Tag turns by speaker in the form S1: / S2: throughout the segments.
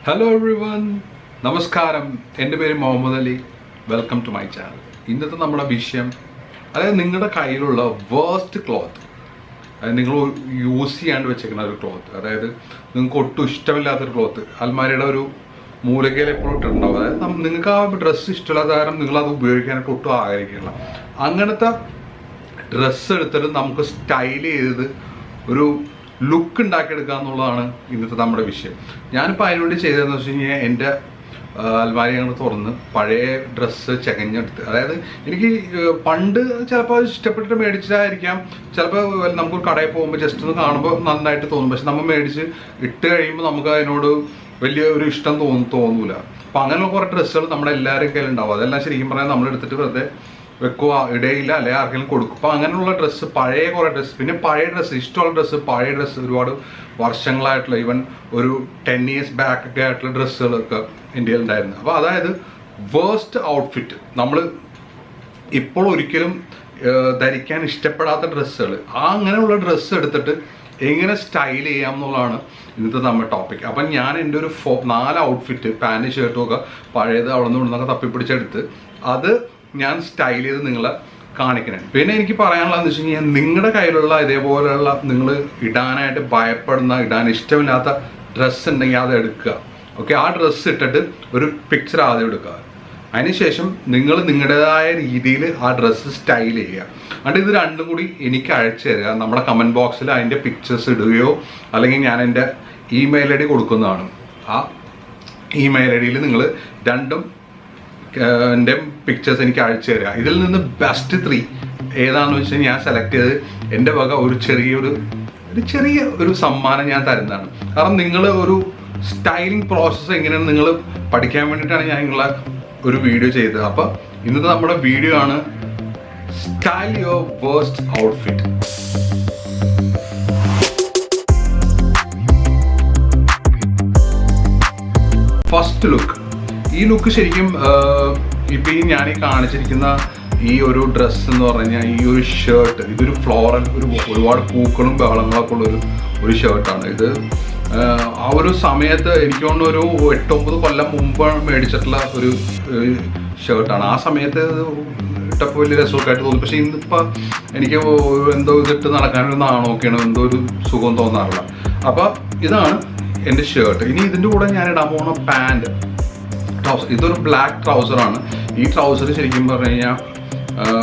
S1: Hello every one, നമസ്കാരം. എൻ്റെ പേര് Muhammad Ali. Welcome to my channel. ഇന്നത്തെ നമ്മുടെ വിഷയം, അതായത് നിങ്ങളുടെ കയ്യിലുള്ള വേസ്റ്റ് ക്ലോത്ത്, അതായത് നിങ്ങൾ യൂസ് ചെയ്യാണ്ട് വെച്ചേക്കുന്ന ഒരു ക്ലോത്ത്, അതായത് നിങ്ങൾക്ക് ഒട്ടും ഇഷ്ടമില്ലാത്തൊരു ക്ലോത്ത് അൽമാരിയുടെ ഒരു മൂലകയിൽ എപ്പോഴും ഇട്ടിട്ടുണ്ടാവും. അതായത് നിങ്ങൾക്ക് ആ ഡ്രസ്സ് ഇഷ്ടമില്ലാത്ത കാരണം നിങ്ങളത് ഉപയോഗിക്കാനായിട്ട് ഒട്ടും ആഗ്രഹിക്കില്ല. അങ്ങനത്തെ ഡ്രസ്സ് എടുത്തിട്ട് നമുക്ക് സ്റ്റൈൽ ചെയ്ത് ഒരു ലുക്ക് ഉണ്ടാക്കിയെടുക്കുക എന്നുള്ളതാണ് ഇന്നത്തെ നമ്മുടെ വിഷയം. ഞാനിപ്പോൾ അതിനുവേണ്ടി ചെയ്തതെന്ന് വെച്ച് കഴിഞ്ഞാൽ എൻ്റെ അൽമാരി ഞങ്ങൾ തുറന്ന് പഴയ ഡ്രസ്സ് ചകഞ്ഞെടുത്ത്, അതായത് എനിക്ക് പണ്ട് ചിലപ്പോൾ ഇഷ്ടപ്പെട്ടിട്ട് മേടിച്ചതായിരിക്കാം, ചിലപ്പോൾ നമുക്കൊരു കടയിൽ പോകുമ്പോൾ ജസ്റ്റ് ഒന്ന് കാണുമ്പോൾ നന്നായിട്ട് തോന്നും, പക്ഷെ നമ്മൾ മേടിച്ച് ഇട്ട് കഴിയുമ്പോൾ നമുക്ക് അതിനോട് വലിയ ഒരു ഇഷ്ടം തോന്നൂല. അപ്പോൾ അങ്ങനെയുള്ള കുറേ ഡ്രസ്സുകൾ നമ്മുടെ എല്ലാവരും കയ്യിലുണ്ടാവും. അതെല്ലാം ശരിക്കും പറഞ്ഞാൽ നമ്മളെടുത്തിട്ട് വെറുതെ വെക്കുക, ഇടയില്ല, അല്ലെങ്കിൽ ആർക്കെങ്കിലും കൊടുക്കും. അപ്പോൾ അങ്ങനെയുള്ള ഡ്രസ്സ്, പഴയ കുറേ ഡ്രസ്സ്, പിന്നെ പഴയ ഡ്രസ്സ്, ഇഷ്ടമുള്ള ഡ്രസ്സ്, പഴയ ഡ്രസ്സ്, ഒരുപാട് വർഷങ്ങളായിട്ടുള്ള, ഈവൻ ഒരു 10 years ബാക്കൊക്കെ ആയിട്ടുള്ള ഡ്രസ്സുകളൊക്കെ ഇന്ത്യയിൽ ഉണ്ടായിരുന്നു. അപ്പോൾ അതായത് വേസ്റ്റ് ഔട്ട്ഫിറ്റ്, നമ്മൾ ഇപ്പോൾ ഒരിക്കലും ധരിക്കാൻ ഇഷ്ടപ്പെടാത്ത ഡ്രസ്സുകൾ, അങ്ങനെയുള്ള ഡ്രസ്സ് എടുത്തിട്ട് എങ്ങനെ സ്റ്റൈൽ ചെയ്യാം എന്നുള്ളതാണ് ഇന്നത്തെ നമ്മുടെ ടോപ്പിക്. അപ്പം ഞാൻ എൻ്റെ ഒരു 4 ഔട്ട്ഫിറ്റ്, പാൻറ് ഷർട്ടും ഒക്കെ പഴയത് അവിടെ നിന്ന് ഇവിടുന്നൊക്കെ തപ്പിപ്പിടിച്ചെടുത്ത് അത് ഞാൻ സ്റ്റൈൽ ചെയ്ത് നിങ്ങളെ കാണിക്കണം. പിന്നെ എനിക്ക് പറയാനുള്ളതെന്ന് വെച്ച് കഴിഞ്ഞാൽ, നിങ്ങളുടെ കയ്യിലുള്ള ഇതേപോലെയുള്ള നിങ്ങൾ ഇടാനായിട്ട് ഭയപ്പെടുന്ന, ഇടാൻ ഇഷ്ടമില്ലാത്ത ഡ്രസ്സ് ഉണ്ടെങ്കിൽ അത് എടുക്കുക. ഓക്കെ, ആ ഡ്രസ്സ് ഇട്ടിട്ട് ഒരു പിക്ചർ ആദ്യം എടുക്കുക. അതിനുശേഷം നിങ്ങൾ നിങ്ങളുടേതായ രീതിയിൽ ആ ഡ്രസ്സ് സ്റ്റൈൽ ചെയ്യുക. എന്നിട്ട് ഇത് രണ്ടും കൂടി എനിക്ക് അയച്ചു തരിക. നമ്മുടെ കമൻറ്റ് ബോക്സിൽ അതിൻ്റെ പിക്ചേഴ്സ് ഇടുകയോ അല്ലെങ്കിൽ ഞാൻ എൻ്റെ ഇമെയിൽ ഐ ഡി കൊടുക്കുന്നതാണ്. ആ ഇമെയിൽ ഐ ഡിയിൽ നിങ്ങൾ രണ്ടും എൻ്റെ പിക്ചേഴ്സ് എനിക്ക് അയച്ചു തരിക. ഇതിൽ നിന്ന് ബെസ്റ്റ് 3 ഏതാണെന്ന് വെച്ചാൽ ഞാൻ സെലക്ട് ചെയ്ത് എൻ്റെ വക ഒരു ചെറിയ ഒരു സമ്മാനം ഞാൻ തരുന്നതാണ്. കാരണം നിങ്ങൾ ഒരു സ്റ്റൈലിംഗ് പ്രോസസ്സ് എങ്ങനെയാണ് നിങ്ങൾ പഠിക്കാൻ വേണ്ടിയിട്ടാണ് ഞാൻ നിങ്ങളെ ഒരു വീഡിയോ ചെയ്തത്. അപ്പോൾ ഇന്നത്തെ നമ്മുടെ വീഡിയോ ആണ് style your waste outfit. First look. ഈ ലുക്ക് ശരിക്കും ഇപ്പം ഞാൻ കാണിച്ചിരിക്കുന്ന ഈ ഒരു ഡ്രസ്സ് എന്ന് പറഞ്ഞു കഴിഞ്ഞാൽ, ഈ ഒരു ഷർട്ട്, ഇതൊരു ഫ്ലോറൽ, ഒരുപാട് പൂക്കളും ബഹളങ്ങളൊക്കെ ഉള്ളൊരു ഷർട്ടാണ്. ഇത് ആ ഒരു സമയത്ത് എനിക്ക് തോന്നുന്നു ഒരു 8-9 കൊല്ലം മുമ്പ് മേടിച്ചിട്ടുള്ള ഒരു ഷർട്ടാണ്. ആ സമയത്ത് ഇട്ടപ്പോൾ വലിയ രസമൊക്കെ ആയിട്ട് തോന്നി. പക്ഷേ ഇന്നിപ്പോൾ എനിക്ക് എന്തോ ഇതിട്ട് നടക്കാനൊരു നാണമൊക്കെയാണ്, എന്തോ ഒരു സുഖം തോന്നാറില്ല. അപ്പോൾ ഇതാണ് എൻ്റെ ഷർട്ട്. ഇനി ഇതിൻ്റെ കൂടെ ഞാൻ ഇടാൻ പോകുന്ന പാൻറ്, ഇതൊരു ബ്ലാക്ക് ട്രൗസറാണ്. ഈ ട്രൗസർ ശരിക്കും പറഞ്ഞു കഴിഞ്ഞാൽ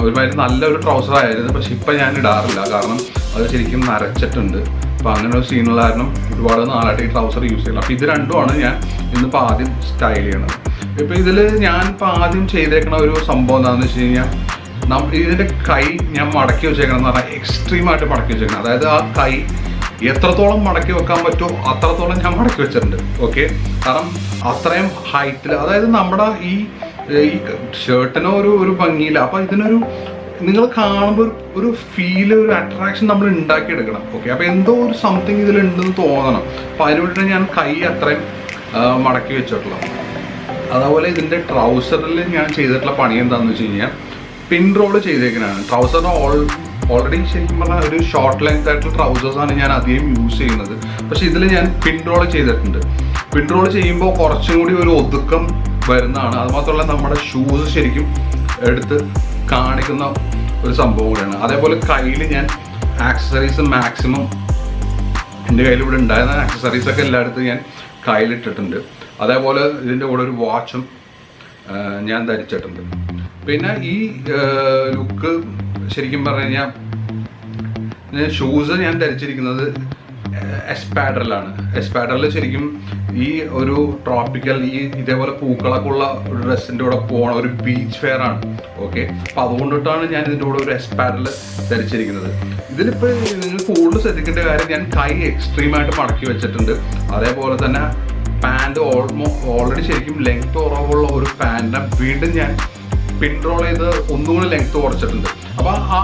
S1: ഒരുമാതിരി നല്ലൊരു ട്രൗസർ ആയിരുന്നു, പക്ഷെ ഇപ്പം ഞാൻ ഇടാറില്ല, കാരണം അത് ശരിക്കും നരച്ചിട്ടുണ്ട്. അപ്പോൾ അങ്ങനെ ഒരു സീനുള്ള കാരണം ഒരുപാട് നാളായിട്ട് ഈ ട്രൗസർ യൂസ് ചെയ്യില്ല. അപ്പോൾ ഇത് രണ്ടുമാണ് ഞാൻ ഇന്നിപ്പോൾ ആദ്യം സ്റ്റൈൽ ചെയ്യണത്. ഇപ്പോൾ ഇതിൽ ഞാനിപ്പോൾ ആദ്യം ചെയ്തേക്കണ ഒരു സംഭവം എന്താണെന്ന് വെച്ച് കഴിഞ്ഞാൽ, ഇതിൻ്റെ കൈ ഞാൻ മടക്കി വെച്ചേക്കണം എന്ന് പറഞ്ഞാൽ എക്സ്ട്രീമായിട്ട് മടക്കി വെച്ചേക്കണം. അതായത് ആ കൈ എത്രത്തോളം മടക്കി വെക്കാൻ പറ്റുമോ അത്രത്തോളം ഞാൻ മടക്കി വെച്ചിട്ടുണ്ട്. ഓക്കെ, കാരണം അത്രയും ഹൈറ്റിൽ, അതായത് നമ്മുടെ ഈ ഷർട്ടിനോ ഒരു ഭംഗിയില്ല. അപ്പോൾ ഇതിനൊരു നിങ്ങൾ കാണുമ്പോൾ ഒരു ഫീല്, ഒരു അട്രാക്ഷൻ നമ്മൾ ഉണ്ടാക്കിയെടുക്കണം. ഓക്കെ, അപ്പോൾ എന്തോ ഒരു സംതിങ് ഇതിലുണ്ടെന്ന് തോന്നണം. അപ്പോൾ അതിന് വേണ്ടിയിട്ട് ഞാൻ കൈ അത്രയും മടക്കി വെച്ചിട്ടുള്ളത്. അതുപോലെ ഇതിൻ്റെ ട്രൗസറിൽ ഞാൻ ചെയ്തിട്ടുള്ള പണി എന്താണെന്ന് വെച്ച് കഴിഞ്ഞാൽ, പിൻ റോള് ചെയ്തേക്കുന്നതാണ്. ട്രൗസറിന് ഓൾറെഡി ശരിക്കും പറഞ്ഞാൽ ഒരു ഷോർട്ട് ലെങ്ത് ആയിട്ടുള്ള ട്രൗസേഴ്സാണ് ഞാൻ അധികം യൂസ് ചെയ്യുന്നത്. പക്ഷേ ഇതിൽ ഞാൻ പിൻ റോൾ ചെയ്തിട്ടുണ്ട്. പിൻ റോൾ ചെയ്യുമ്പോൾ കുറച്ചും കൂടി ഒരു ഒതുക്കം വരുന്നതാണ്. അതുമാത്രമല്ല നമ്മുടെ ഷൂസ് ശരിക്കും എടുത്ത് കാണിക്കുന്ന ഒരു സംഭവം കൂടിയാണ്. അതേപോലെ കയ്യിൽ ഞാൻ ആക്സസറീസ് മാക്സിമം എൻ്റെ കയ്യിലിവിടെ ഉണ്ടായിരുന്ന ആക്സസറീസൊക്കെ എല്ലായിടത്തും ഞാൻ കയ്യിലിട്ടിട്ടുണ്ട്. അതേപോലെ ഇതിൻ്റെ കൂടെ ഒരു വാച്ചും ഞാൻ ധരിച്ചിട്ടുണ്ട്. പിന്നെ ഈ ലുക്ക് ശരിക്കും പറഞ്ഞു കഴിഞ്ഞാൽ, ഷൂസ് ഞാൻ ധരിച്ചിരിക്കുന്നത് എസ്പാഡറിലാണ്. എസ്പാഡറിൽ ശരിക്കും ഈ ഒരു ട്രോപ്പിക്കൽ, ഇതേപോലെ പൂക്കളൊക്കെ ഉള്ള ഒരു ഡ്രസ്സിൻ്റെ കൂടെ പോകണ ഒരു ബീച്ച് ഫെയർ ആണ്. ഓക്കെ, അപ്പം അതുകൊണ്ടിട്ടാണ് ഞാൻ ഇതിൻ്റെ കൂടെ ഒരു എസ്പാഡറിൽ ധരിച്ചിരിക്കുന്നത്. ഇതിലിപ്പോൾ നിങ്ങൾ കൂടുതൽ ശ്രദ്ധിക്കേണ്ട കാര്യം, ഞാൻ കൈ എക്സ്ട്രീമായിട്ട് മടക്കി വെച്ചിട്ടുണ്ട്. അതേപോലെ തന്നെ പാൻറ് ഓൾറെഡി ശരിക്കും ലെങ്ത് കുറവുള്ള ഒരു പാൻറ് വീണ്ടും ഞാൻ പിൻ റോൾ ചെയ്ത് ഒന്നുകൂടി ലെങ്ത് കുറച്ചിട്ടുണ്ട്. അപ്പോൾ ആ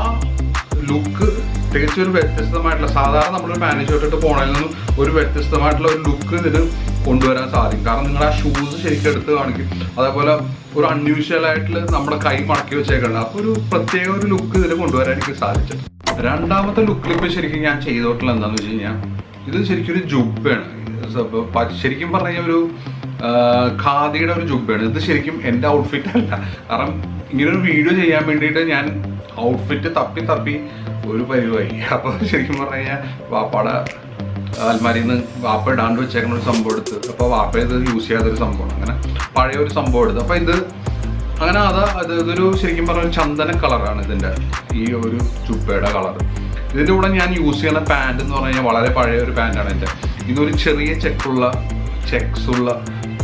S1: ലുക്ക് തികച്ചും ഒരു വ്യത്യസ്തമായിട്ടുള്ള, സാധാരണ നമ്മളൊരു പാൻറ് ഷർട്ട് ഇട്ട് പോണതിൽ നിന്നും ഒരു വ്യത്യസ്തമായിട്ടുള്ള ഒരു ലുക്ക് ഇതിന് കൊണ്ടുവരാൻ സാധിക്കും. കാരണം നിങ്ങൾ ആ ഷൂസ് ശരിക്കും എടുത്ത് കാണിക്കും. അതേപോലെ ഒരു അൺയൂഷ്വൽ ആയിട്ടുള്ള നമ്മുടെ കൈ മടക്കി വെച്ചേക്കുന്നുണ്ട്. അപ്പോൾ ഒരു പ്രത്യേക ഒരു ലുക്ക് ഇതിൽ കൊണ്ടുവരാൻ എനിക്ക് സാധിച്ചിട്ടുണ്ട്. രണ്ടാമത്തെ ലുക്കിൽ ഇപ്പോൾ ശരിക്കും ഞാൻ ചെയ്തോട്ടുള്ള എന്താണെന്ന് വെച്ച് കഴിഞ്ഞാൽ, ഇത് ശരിക്കും ഒരു ജുബ്ബയാണ്. ശരിക്കും പറഞ്ഞ ഒരു ഖാദിയുടെ ഒരു ജുബ്ബയാണ്. ഇത് ശരിക്കും എൻ്റെ ഔട്ട്ഫിറ്റ് അല്ല. കാരണം ഇങ്ങനൊരു വീഡിയോ ചെയ്യാൻ വേണ്ടിയിട്ട് ഞാൻ ഔട്ട്ഫിറ്റ് തപ്പി ഒരു പരിവായി. അപ്പോൾ ശരിക്കും പറഞ്ഞു കഴിഞ്ഞാൽ വാപ്പയുടെ അൽമാരിയിൽ നിന്ന് വാപ്പ ഇടാണ്ട് വെച്ചേക്കുന്ന ഒരു സംഭവം എടുത്ത്, അപ്പോൾ വാപ്പ ഇത് യൂസ് ചെയ്യാത്തൊരു സംഭവമാണ്. അങ്ങനെ പഴയ ഒരു സംഭവം എടുത്ത്, അപ്പോൾ ഇത് അങ്ങനെ ഇതൊരു ശരിക്കും പറഞ്ഞ ചന്ദന കളറാണ് ഇതിൻ്റെ ഈ ഒരു ചുപ്പയുടെ കളർ. ഇതിൻ്റെ കൂടെ ഞാൻ യൂസ് ചെയ്യുന്ന പാൻറ് എന്ന് പറഞ്ഞു കഴിഞ്ഞാൽ വളരെ പഴയ ഒരു പാൻറ്റാണ് എൻ്റെ. ഇതൊരു ചെറിയ ചെക്സുള്ള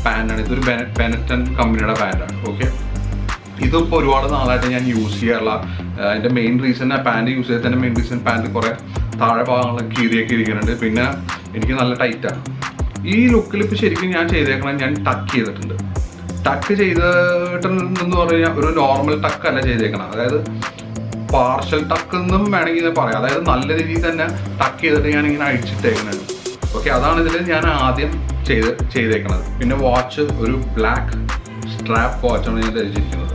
S1: പാൻറ്റാണ്. ഇതൊരു ബെനറ്റൺ കമ്പനിയുടെ പാൻറ്റാണ്. ഓക്കെ, ഇതിപ്പോൾ ഒരുപാട് നാളായിട്ട് ഞാൻ യൂസ് ചെയ്യാറുള്ള അതിൻ്റെ മെയിൻ റീസൺ, ആ പാൻറ് യൂസ് ചെയ്തതിൻ്റെ മെയിൻ റീസൺ പാൻറ് കുറേ താഴെ ഭാഗങ്ങളൊക്കെ കീറിയൊക്കെ ഇരിക്കുന്നുണ്ട്. പിന്നെ എനിക്ക് നല്ല ടൈറ്റാണ്. ഈ ലുക്കിൽ ഇപ്പോൾ ശരിക്കും ഞാൻ ചെയ്തേക്കണം, ഞാൻ ടക്ക് ചെയ്തിട്ടുണ്ട്. ടക്ക് ചെയ്തിട്ടുണ്ടെന്ന് പറഞ്ഞാൽ ഒരു നോർമൽ ടക്കല്ല ചെയ്തേക്കണം, അതായത് പാർഷ്യൽ ടക്ക് എന്നും വേണമെങ്കിൽ പറയാം. അതായത് നല്ല രീതിയിൽ തന്നെ ടക്ക് ചെയ്തിട്ട് ഞാനിങ്ങനെ അഴിച്ചിട്ടേക്കുന്നത്. ഓക്കെ, അതാണ് ഇതിൽ ഞാൻ ആദ്യം ചെയ്തേക്കണത്. പിന്നെ വാച്ച് ഒരു ബ്ലാക്ക് സ്ട്രാപ്പ് വാച്ചാണ് ഞാൻ ധരിച്ചിരിക്കുന്നത്.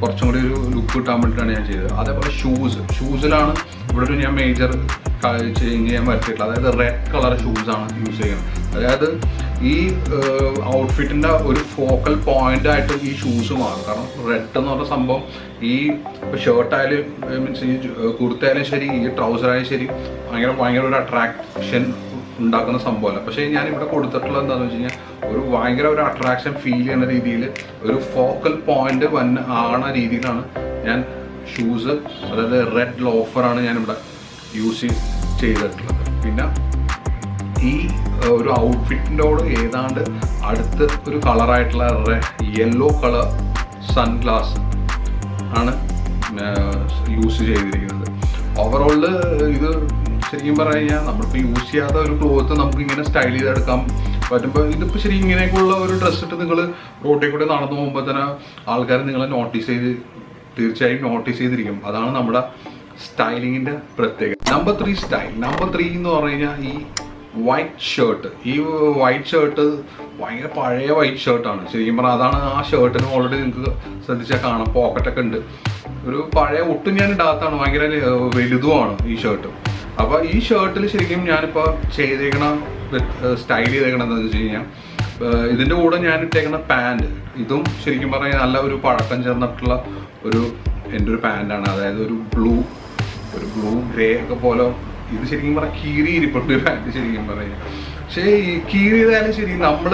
S1: കുറച്ചും കൂടി ഒരു ലുക്ക് കിട്ടാൻ വേണ്ടിയിട്ടാണ് ഞാൻ ചെയ്തത്. അതേപോലെ ഷൂസിലാണ് ഇവിടെ ഒരു ഞാൻ മേജർ ചേഞ്ച് ചെയ്യാൻ പറ്റിയിട്ടുള്ളത്. അതായത് റെഡ് കളർ ഷൂസാണ് യൂസ് ചെയ്യുന്നത്. അതായത് ഈ ഔട്ട്ഫിറ്റിൻ്റെ ഒരു ഫോക്കൽ പോയിന്റ് ആയിട്ട് ഈ ഷൂസ് മാറും. കാരണം റെഡ് എന്ന് പറഞ്ഞ സംഭവം ഈ ഷർട്ടായാലും മീൻസ് ഈ കുർത്തയായാലും ശരി, ഈ ട്രൗസറായാലും ശരി, ഭയങ്കര ഒരു അട്രാക്ഷൻ ഉണ്ടാക്കുന്ന സംഭവമല്ല. പക്ഷേ ഞാനിവിടെ കൊടുത്തിട്ടുള്ളത് എന്താണെന്ന് വെച്ച് കഴിഞ്ഞാൽ ഭയങ്കര ഒരു അട്രാക്ഷൻ ഫീൽ ചെയ്യുന്ന രീതിയിൽ ഒരു ഫോക്കൽ പോയിന്റ് ആണ രീതിയിലാണ് ഞാൻ ഷൂസ്, അതായത് റെഡ് ലോഫറാണ് ഞാനിവിടെ യൂസ് ചെയ്തിട്ടുള്ളത്. പിന്നെ ഈ ഒരു ഔട്ട്ഫിറ്റിൻ്റോട് ഏതാണ്ട് അടുത്ത് ഒരു കളറായിട്ടുള്ള യെല്ലോ കളർ സൺഗ്ലാസ് ആണ് യൂസ് ചെയ്തിരിക്കുന്നത്. ഓവറോളിൽ ഇത് ശരിക്കും പറഞ്ഞു കഴിഞ്ഞാൽ നമ്മളിപ്പോൾ യൂസ് ചെയ്യാത്ത ഒരു ക്ലോത്ത് നമുക്ക് ഇങ്ങനെ സ്റ്റൈൽ ചെയ്തെടുക്കാൻ പറ്റുമ്പോൾ, ഇതിപ്പോൾ ശരിക്കും ഇങ്ങനെയൊക്കെയുള്ള ഒരു ഡ്രസ്സ് ഇട്ട് നിങ്ങൾ റോട്ടിൽ കൂടെ നടന്നു പോകുമ്പോൾ തന്നെ ആൾക്കാർ നിങ്ങളെ തീർച്ചയായും നോട്ടീസ് ചെയ്തിരിക്കും. അതാണ് നമ്മുടെ സ്റ്റൈലിങ്ങിൻ്റെ പ്രത്യേകത. Number 3 style. നമ്പർ 3 എന്ന് പറഞ്ഞു കഴിഞ്ഞാൽ ഈ വൈറ്റ് ഷർട്ട്. ഈ വൈറ്റ് ഷർട്ട് ഭയങ്കര പഴയ വൈറ്റ് ഷർട്ടാണ് ശരിക്കും പറഞ്ഞാൽ. അതാണ് ആ ഷർട്ടിന് ഓൾറെഡി നിങ്ങൾക്ക് ശ്രദ്ധിച്ചാൽ കാണാം, പോക്കറ്റൊക്കെ ഉണ്ട്. ഒരു പഴയ ഒട്ടും ഞാൻ ഇടാത്തതാണ്, ഭയങ്കര വലുതുമാണ് ഈ ഷർട്ട്. അപ്പോൾ ഈ ഷർട്ടിൽ ശരിക്കും ഞാനിപ്പോൾ സ്റ്റൈൽ ചെയ്തേക്കണം എന്താണെന്ന് വെച്ച് കഴിഞ്ഞാൽ, ഇതിൻ്റെ കൂടെ ഞാൻ ഇട്ടേക്കുന്ന പാൻറ്, ഇതും ശരിക്കും പറഞ്ഞാൽ നല്ല ഒരു പഴക്കം ചേർന്നിട്ടുള്ള എൻ്റെ ഒരു പാൻറ്റാണ്. അതായത് ഒരു ബ്ലൂ ഗ്രേ ഒക്കെ പോലെ. ഇത് ശരിക്കും പറഞ്ഞാൽ കീറിയിരിപ്പുണ്ട് പാൻറ്റ് ശരിക്കും പറഞ്ഞാൽ. പക്ഷേ ഈ കീറിയതായാലും ശരി, നമ്മൾ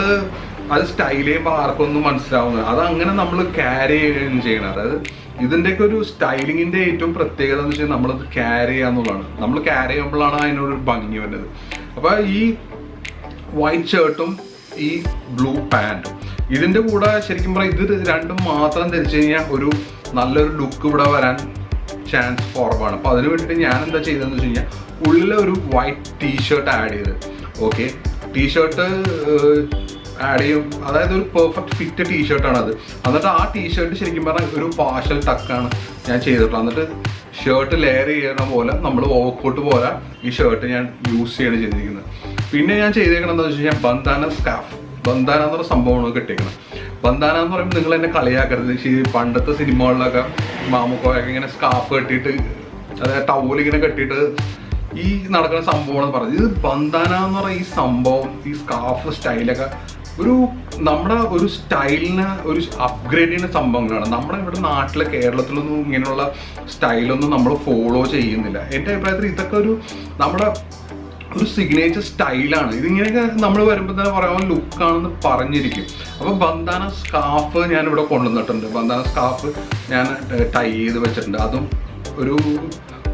S1: അത് സ്റ്റൈൽ ചെയ്യുമ്പോൾ ആർക്കൊന്നും മനസ്സിലാവുന്നത് അതങ്ങനെ നമ്മൾ ക്യാരി ചെയ്യണം. അതായത് ഇതിൻ്റെയൊക്കെ ഒരു സ്റ്റൈലിങ്ങിൻ്റെ ഏറ്റവും പ്രത്യേകത എന്ന് വെച്ചാൽ നമ്മളത് ക്യാരി ചെയ്യാന്നുള്ളതാണ്. നമ്മൾ ക്യാരി ചെയ്യുമ്പോഴാണ് അതിനൊരു ഭംഗി വരുന്നത്. അപ്പോൾ ഈ വൈറ്റ് ഷർട്ടും ഈ ബ്ലൂ പാൻറ്റും ഇതിൻ്റെ കൂടെ ശരിക്കും പറഞ്ഞാൽ ഇത് രണ്ടും മാത്രം ധരിച്ചു കഴിഞ്ഞാൽ ഒരു നല്ലൊരു ലുക്ക് ഇവിടെ വരാൻ ചാൻസ് കുറവാണ്. അപ്പോൾ അതിന് വേണ്ടിയിട്ട് ഞാൻ എന്താ ചെയ്തതെന്ന് വെച്ച് കഴിഞ്ഞാൽ ഉള്ളിൽ ഒരു വൈറ്റ് ടീഷർട്ട് ആഡ് ചെയ്ത്, ഓക്കെ, ടീഷർട്ട് ആഡ് ചെയ്യും. അതായത് ഒരു പെർഫെക്റ്റ് ഫിറ്റ് ടീഷർട്ടാണ് അത്. എന്നിട്ട് ആ ടീഷർട്ട് ശരിക്കും പറഞ്ഞാൽ ഒരു പാർഷ്യൽ ടക്കാണ് ഞാൻ ചെയ്തിട്ടുള്ളത്. എന്നിട്ട് ഷർട്ട് ലെയർ ചെയ്യണ പോലെ നമ്മൾ ഓവർകോട്ട് പോലെ ഈ ഷർട്ട് ഞാൻ യൂസ് ചെയ്തിരിക്കുന്നത്. പിന്നെ ഞാൻ ചെയ്തേക്കണം എന്താണെന്ന് വെച്ച് കഴിഞ്ഞാൽ ബന്ധാന സ്കാർഫ്. ബന്ധാന എന്ന് പറഞ്ഞ സംഭവമാണ് കിട്ടിയേക്കണം. ബന്ധാന എന്ന് പറയുമ്പോൾ നിങ്ങൾ എന്നെ കളിയാക്കരുത്. പണ്ടത്തെ സിനിമകളിലൊക്കെ മാമുക്കോയൊക്കെ ഇങ്ങനെ സ്കാർഫ് കെട്ടിയിട്ട്, അതായത് ടവലിങ്ങനെ കെട്ടിയിട്ട് ഈ നടക്കുന്ന സംഭവമാണ് പറഞ്ഞത്. ഇത് ബന്ധാന എന്ന് പറയുന്ന ഈ സംഭവം, ഈ സ്കാർഫ് സ്റ്റൈലൊക്കെ നമ്മുടെ ഒരു സ്റ്റൈലിന് ഒരു അപ്ഗ്രേഡ് ചെയ്യുന്ന സംഭവങ്ങളാണ്. നമ്മുടെ ഇവിടെ നാട്ടിലെ കേരളത്തിലൊന്നും ഇങ്ങനെയുള്ള സ്റ്റൈലൊന്നും നമ്മൾ ഫോളോ ചെയ്യുന്നില്ല. എൻ്റെ അഭിപ്രായത്തിൽ ഇതൊക്കെ നമ്മുടെ ഒരു സിഗ്നേച്ചർ സ്റ്റൈലാണ്. ഇതിങ്ങനെയൊക്കെ നമ്മൾ വരുമ്പോൾ തന്നെ പറയാൻ ലുക്കാണെന്ന് പറഞ്ഞിരിക്കും. അപ്പോൾ ബന്ധാന സ്കാർഫ് ഞാനിവിടെ കൊണ്ടുവന്നിട്ടുണ്ട്. ബന്ധാന സ്കാർഫ് ഞാൻ ടൈ ചെയ്ത് വെച്ചിട്ടുണ്ട്. അതും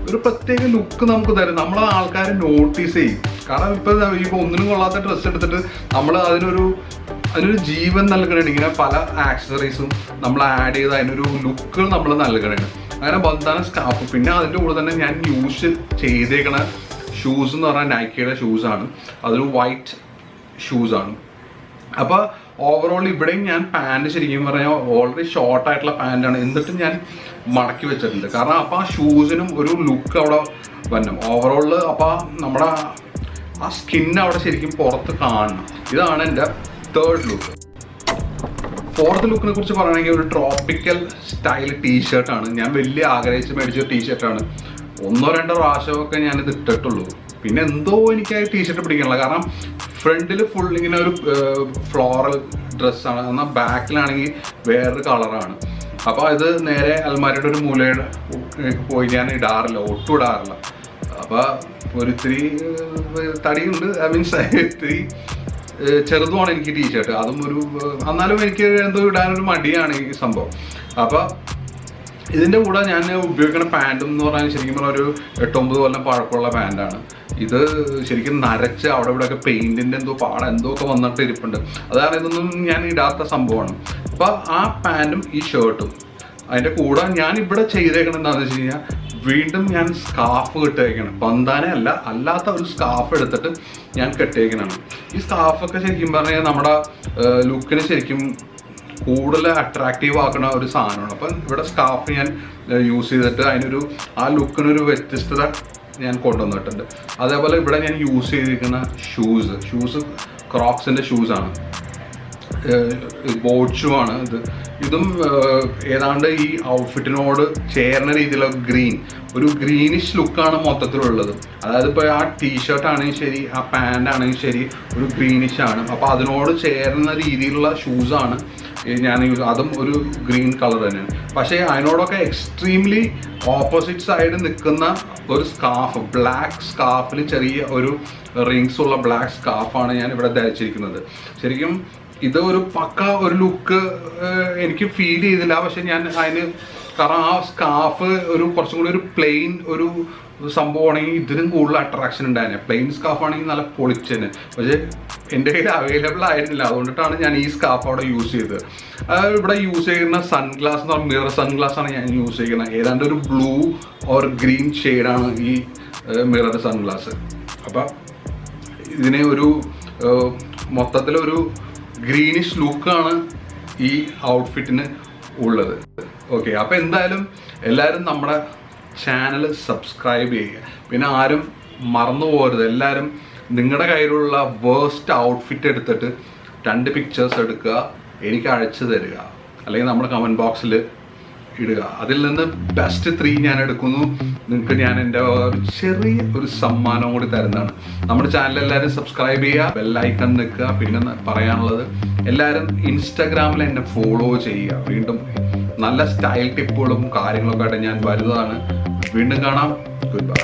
S1: ഒരു പ്രത്യേക ലുക്ക് നമുക്ക് തരും. നമ്മളെ ആൾക്കാരെ നോട്ടീസ് ചെയ്യും. കാരണം ഇപ്പോൾ ഒന്നിനും കൊള്ളാത്ത ഡ്രസ്സ് എടുത്തിട്ട് നമ്മൾ അതിനൊരു ജീവൻ നൽകണേണ്. ഇങ്ങനെ പല ആക്സസറീസും നമ്മൾ ആഡ് ചെയ്ത് അതിനൊരു ലുക്ക് നമ്മൾ നൽകണേണ്. അങ്ങനെ ബന്ധാന സ്കാർഫ്. പിന്നെ അതിൻ്റെ കൂടെ തന്നെ ഞാൻ യൂസ് ചെയ്തേക്കണ ഷൂസ് എന്ന് പറഞ്ഞാൽ നൈക്കിയുടെ ഷൂസാണ്. അതൊരു വൈറ്റ് ഷൂസാണ്. അപ്പോൾ ഓവറോൾ ഇവിടെയും ഞാൻ പാൻറ് ശരിക്കും പറഞ്ഞാൽ ഓൾറെഡി ഷോർട്ടായിട്ടുള്ള പാൻറ്റാണ്. എന്നിട്ടും ഞാൻ മടക്കി വെച്ചിട്ടുണ്ട്. കാരണം അപ്പോൾ ആ ഷൂസിനും ഒരു ലുക്ക് അവിടെ വരണം ഓവറോളിൽ. അപ്പോൾ നമ്മുടെ ആ സ്കിൻ അവിടെ ശരിക്കും പുറത്ത് കാണണം. ഇതാണ് എൻ്റെ 3rd ലുക്ക്. 4th ലുക്കിനെ കുറിച്ച് പറയുകയാണെങ്കിൽ ഒരു ട്രോപ്പിക്കൽ സ്റ്റൈൽ ടീഷർട്ടാണ്. ഞാൻ വലിയ ആഗ്രഹിച്ച് മേടിച്ച ടീഷർട്ടാണ്. 1-2 പ്രാവശ്യമൊക്കെ ഞാനിത് ഇട്ടിട്ടുള്ളൂ. പിന്നെ എന്തോ എനിക്ക് ആ ടീഷർട്ട് പിടിക്കണില്ല. കാരണം ഫ്രണ്ടിൽ ഫുൾ ഇങ്ങനെ ഒരു ഫ്ലോറൽ ഡ്രസ്സാണ്, എന്നാൽ ബാക്കിലാണെങ്കിൽ വേറൊരു കളറാണ്. അപ്പോൾ ഇത് നേരെ അൽമാരിയുടെ ഒരു മൂലയുടെ പോയി ഞാൻ ഇടാറില്ല, ഒട്ടും ഇടാറില്ല. അപ്പോൾ ഒരു ഇത്തിരി തടിയുണ്ട്, ഐ മീൻസ് ഇത്തിരി ചെറുതുമാണ് എനിക്ക് ടീഷർട്ട്. അതും ഒരു എന്നാലും എനിക്ക് എന്തോ ഇടാനൊരു മടിയാണ് ഈ സംഭവം. അപ്പോൾ ഇതിൻ്റെ കൂടെ ഞാൻ ഉപയോഗിക്കുന്ന പാൻറ്റും എന്ന് പറഞ്ഞാൽ ശരിക്കും പറഞ്ഞാൽ ഒരു 8-9 കൊല്ലം പഴക്കമുള്ള പാൻറ്റാണ്. ഇത് ശരിക്കും നരച്ച് അവിടെ ഇവിടെയൊക്കെ പെയിൻറ്റിൻ്റെ എന്തോ എന്തോ ഒക്കെ വന്നിട്ട് ഇരിപ്പുണ്ട്. അതാണ് ഇതൊന്നും ഞാൻ ഇടാത്ത സംഭവമാണ്. അപ്പോൾ ആ പാൻറ്റും ഈ ഷർട്ടും അതിൻ്റെ കൂടെ ഞാൻ ഇവിടെ ചെയ്തേക്കണം എന്താണെന്ന് വെച്ച് കഴിഞ്ഞാൽ വീണ്ടും ഞാൻ സ്കാർഫ് കെട്ടേക്കണം. ബന്ധാന അല്ലാത്ത ഒരു സ്കാർഫ് എടുത്തിട്ട് ഞാൻ കെട്ടേക്കണാണ്. ഈ സ്കാർഫൊക്കെ ശരിക്കും പറഞ്ഞാൽ നമ്മുടെ ലുക്കിന് ശരിക്കും കൂടുതൽ അട്രാക്റ്റീവ് ആക്കുന്ന ഒരു സാധനമാണ്. അപ്പം ഇവിടെ സ്കാർഫ് ഞാൻ യൂസ് ചെയ്തിട്ട് അതിനൊരു ആ ലുക്കിനൊരു വ്യത്യസ്തത ഞാൻ കൊണ്ടുവന്നിട്ടുണ്ട്. അതേപോലെ ഇവിടെ ഞാൻ യൂസ് ചെയ്തിരിക്കുന്ന ഷൂസ് ക്രോക്സിൻ്റെ ഷൂസാണ്, ബോട്ട് ഷൂ ആണ്. ഇതും ഏതാണ്ട് ഈ ഔട്ട്ഫിറ്റിനോട് ചേർന്ന രീതിയിലുള്ള ഒരു ഗ്രീനിഷ് ലുക്കാണ് മൊത്തത്തിലുള്ളത്. അതായത് ഇപ്പോൾ ആ ടീഷർട്ട് ആണെങ്കിൽ ശരി, ആ പാൻ്റ് ആണെങ്കിൽ ശരി, ഒരു ഗ്രീനിഷ് ആണ്. അപ്പോൾ അതിനോട് ചേർന്ന രീതിയിലുള്ള ഷൂസാണ് ഞാൻ അതും ഒരു ഗ്രീൻ കളർ തന്നെയാണ്. പക്ഷേ അതിനോടൊക്കെ എക്സ്ട്രീംലി ഓപ്പോസിറ്റ് സൈഡ് നിൽക്കുന്ന ഒരു സ്കാർഫ്, ബ്ലാക്ക് സ്കാർഫിൽ ചെറിയ ഒരു റിങ്സ് ഉള്ള ബ്ലാക്ക് സ്കാർഫാണ് ഞാൻ ഇവിടെ ധരിച്ചിരിക്കുന്നത്. ശരിക്കും ഇത് ഒരു പക്ക ഒരു ലുക്ക് എനിക്ക് ഫീൽ ചെയ്തില്ല. പക്ഷെ ഞാൻ കാരണം ആ സ്കാർഫ് ഒരു കുറച്ചും കൂടി ഒരു പ്ലെയിൻ ഒരു സംഭവമാണെങ്കിൽ ഇതിനും കൂടുതൽ അട്രാക്ഷൻ ഉണ്ടായിരുന്നു. പ്ലെയിൻ സ്കാർഫ് ആണെങ്കിൽ നല്ല പൊളിച്ചതിന്, പക്ഷേ എൻ്റെ കയ്യിൽ അവൈലബിൾ ആയിരുന്നില്ല. അതുകൊണ്ടിട്ടാണ് ഞാൻ ഈ സ്കാർഫ് അവിടെ യൂസ് ചെയ്തത്. ഇവിടെ യൂസ് ചെയ്യുന്ന സൺഗ്ലാസ് എന്ന് പറഞ്ഞാൽ മിറർ സൺഗ്ലാസ് ആണ് ഞാൻ യൂസ് ചെയ്യുന്നത്. ഏതാണ്ട് ഒരു ബ്ലൂ ഓർ ഗ്രീൻ ഷെയ്ഡാണ് ഈ മിറർ സൺഗ്ലാസ്. അപ്പം ഇതിനെ ഒരു മൊത്തത്തിലൊരു ഗ്രീനിഷ് ലുക്കാണ് ഈ ഔട്ട്ഫിറ്റിന് ഉള്ളത്. ഓക്കെ, അപ്പോൾ എന്തായാലും എല്ലാവരും നമ്മുടെ ചാനൽ സബ്സ്ക്രൈബ് ചെയ്യുക. പിന്നെ ആരും മറന്നു പോകരുത്, എല്ലാവരും നിങ്ങളുടെ കയ്യിലുള്ള വേസ്റ്റ് ഔട്ട്ഫിറ്റ് എടുത്തിട്ട് 2 പിക്ചേഴ്സ് എടുക്കുക, എനിക്ക് അയച്ചു തരിക, അല്ലെങ്കിൽ നമ്മുടെ കമൻറ്റ് ബോക്സിൽ ഇടുക. അതിൽ നിന്ന് ബെസ്റ്റ് 3 ഞാൻ എടുക്കുന്നു. നിങ്ങൾക്ക് ഞാൻ എൻ്റെ ചെറിയ ഒരു സമ്മാനം കൂടി തരുന്നതാണ്. നമ്മുടെ ചാനൽ എല്ലാവരും സബ്സ്ക്രൈബ് ചെയ്യുക, ബെല്ലൈക്കൺ നിൽക്കുക. പിന്നെ പറയാനുള്ളത്, എല്ലാവരും ഇൻസ്റ്റാഗ്രാമിൽ എന്നെ ഫോളോ ചെയ്യുക. വീണ്ടും നല്ല സ്റ്റൈൽ ടിപ്പുകളും കാര്യങ്ങളൊക്കെ ആയിട്ട് ഞാൻ വരുന്നതാണ്. വീണ്ടും കാണാം. Good bye.